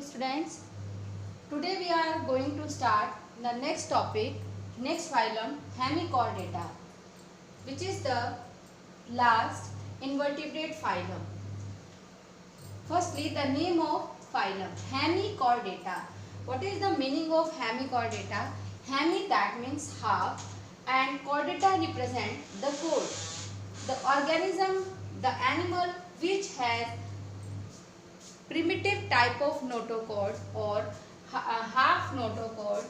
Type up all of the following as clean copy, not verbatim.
students. Today we are going to start the next topic, next phylum, Hemichordata, which is the last invertebrate phylum. Firstly, the name of phylum, Hemichordata. What is the meaning of Hemichordata? Hemi, that means half, and chordata represent the chord. The organism, the animal which has primitive type of notochord or half notochord,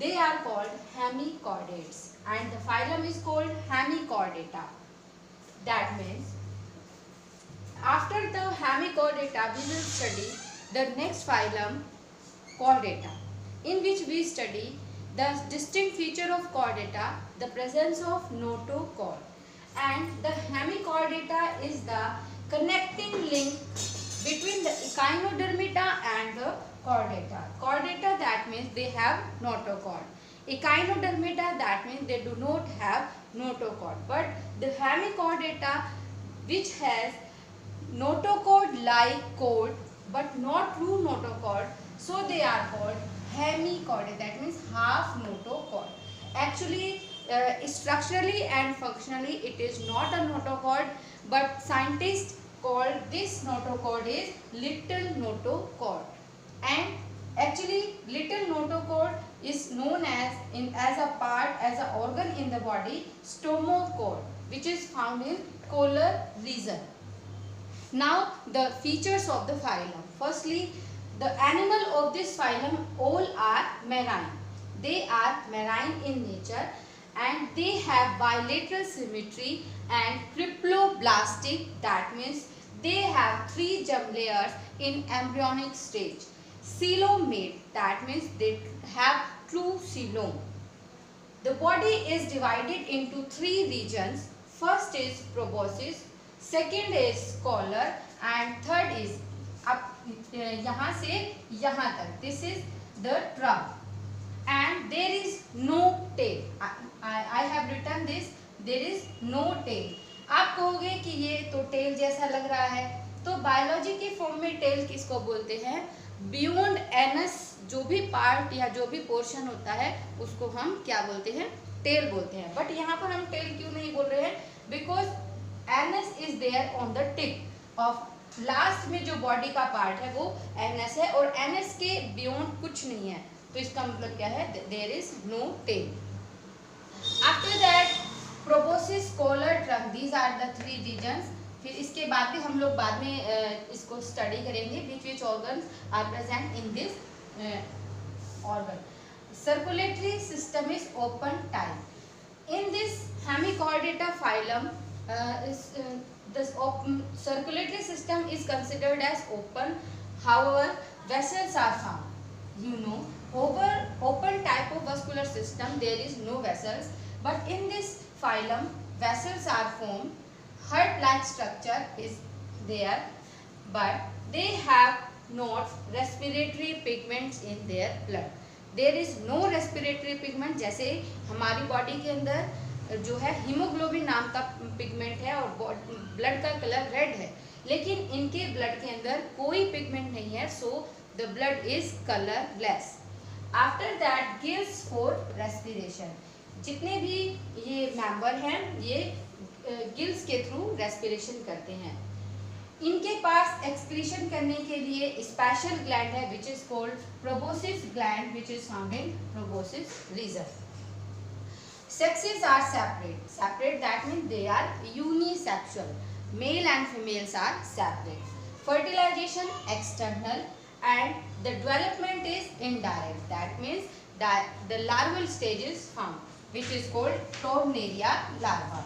they are called hemichordates, and the phylum is called Hemichordata. That means after the Hemichordata we will study the next phylum, Chordata, in which we study the distinct feature of chordata, the presence of notochord, and the Hemichordata is the connecting link between the echinodermata and the chordata. Chordata, that means they have notochord. Echinodermata, that means they do not have notochord. But the Hemichordata, which has notochord-like chord but not true notochord, so they are called hemichordate. That means half notochord. Actually, structurally and functionally, it is not a notochord, but scientists call this notochord is little notochord. And actually, little notochord is known as an organ in the body, stomochord, which is found in collar region. Now, the features of the phylum. Firstly, the animal of this phylum all are marine. They are marine in nature and they have bilateral symmetry and cryptoblastic, that means they have 3 germ layers in embryonic stage. Coelomate, that means they have true coelom. The body is divided into 3 regions. First is proboscis, second is collar, and third is up यहाँ से यहाँ तक. This is the trunk, and there is no tail. I have written this. There is no tail. आप कहोगे कि ये तो tell जैसा लग रहा है, तो बायोलॉजी के फॉर्म में टेल किसको बोलते हैं? बियॉन्ड एनस जो भी पार्ट या जो भी पोर्शन होता है उसको हम क्या बोलते हैं? टेल बोलते हैं. बट यहाँ पर हम टेल क्यों नहीं बोल रहे हैं? Because anus is there on the tip of last में जो बॉडी का पार्ट है वो एनएस है, और एनएस के बियॉन्ड कुछ नहीं है, तो इसका मतलब क्या है? There is no tail. After that proboscis, collar, trunk, these are the 3 regions. फिर इसके बाद भी हम लोग बाद में इसको स्टडी करेंगे which organs are present in this organ. Circulatory system is open type. In this Hemichordata phylum, this circulatory system is considered as open. However, vessels are found. You know, over open type of vascular system there is no vessels, but in this phylum vessels are formed. Heart-like structure is there, but they have not respiratory pigments in their blood. There is no respiratory pigment. जैसे हमारी body के अंदर जो है haemoglobin नाम का pigment है और ब्लड का कलर रेड है, लेकिन इनके ब्लड के अंदर कोई पिगमेंट नहीं है, so the blood is colourless. After that gills for respiration. जितने भी ये मेंबर हैं ये गिल्स के थ्रू रेस्पिरेशन करते हैं. इनके पास एक्सक्रीशन करने के लिए स्पेशल ग्लैंड है which is called proboscis gland, which is found in proboscis region. Sexes are separate. Separate, that means they are unisexual. Male and females are separate. Fertilization external and the development is indirect. That means that the larval stage is found, which is called Tornaria larva.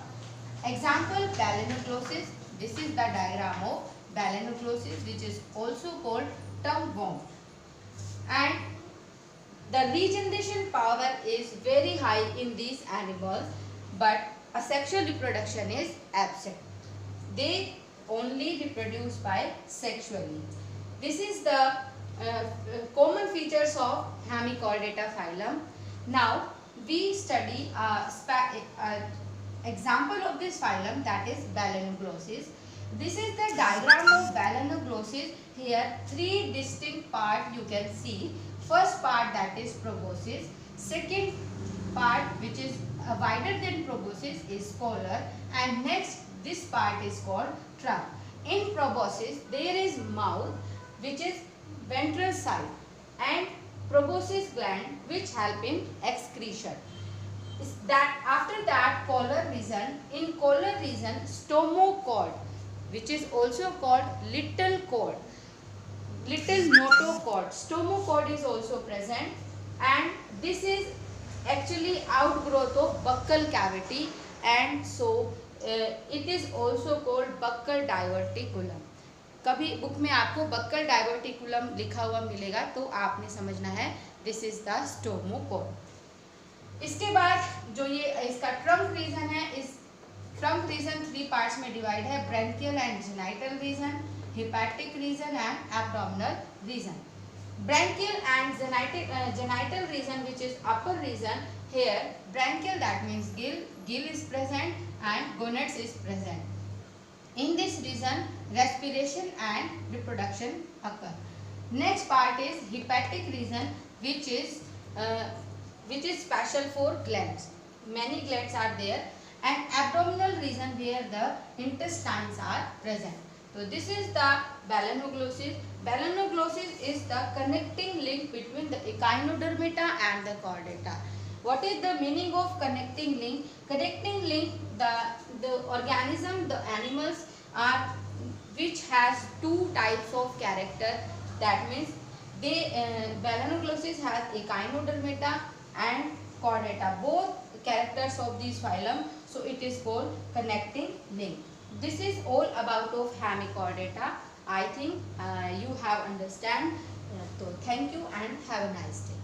Example, balaenuclosis. This is the diagram of balaenuclosis, which is also called tongue-worm. And the regeneration power is very high in these animals, but asexual reproduction is absent. They only reproduce by sexually. This is the common features of Hemichordata phylum. Now we study example of this phylum, that is balaenuclosis. This is the diagram of balanoglosses. Here three distinct parts you can see. First part, that is proboscis. Second part, which is wider than proboscis, is collar, and next this part is called trunk. In proboscis there is mouth, which is ventral side, and proboscis gland, which help in excretion. That after that collar region, in collar region stomochord, which is also called little cord, little notochord, stomochord is also present, and this is actually outgrowth of buccal cavity, and so it is also called buccal diverticulum. कभी book में आपको buckle diverticulum लिखा हुआ मिलेगा तो आपने समझना है दिस इज द स्टोमोकोड। इसके बाद जो ये इसका ट्रंक रीजन है, इस ट्रंक रीजन थ्री पार्ट्स में डिवाइड है, branchial and genital region, hepatic region and abdominal region. Branchial and genital region, which is upper region, here branchial, that means gill is present and gonads is present. In this region respiration and reproduction occur. Next part is hepatic region, which is special for glands. Many glands are there, and abdominal region where the intestines are present. So this is the balanoglossis. Balanoglossis is the connecting link between the echinodermata and the chordata. What is the meaning of connecting link? Connecting link, the organism, the animals are which has two types of character. That means they balanoglossis has echinodermata and chordata, both characters of this phylum. So it is called connecting link. This is all about of hemichordata. I think you have understand. So thank you and have a nice day.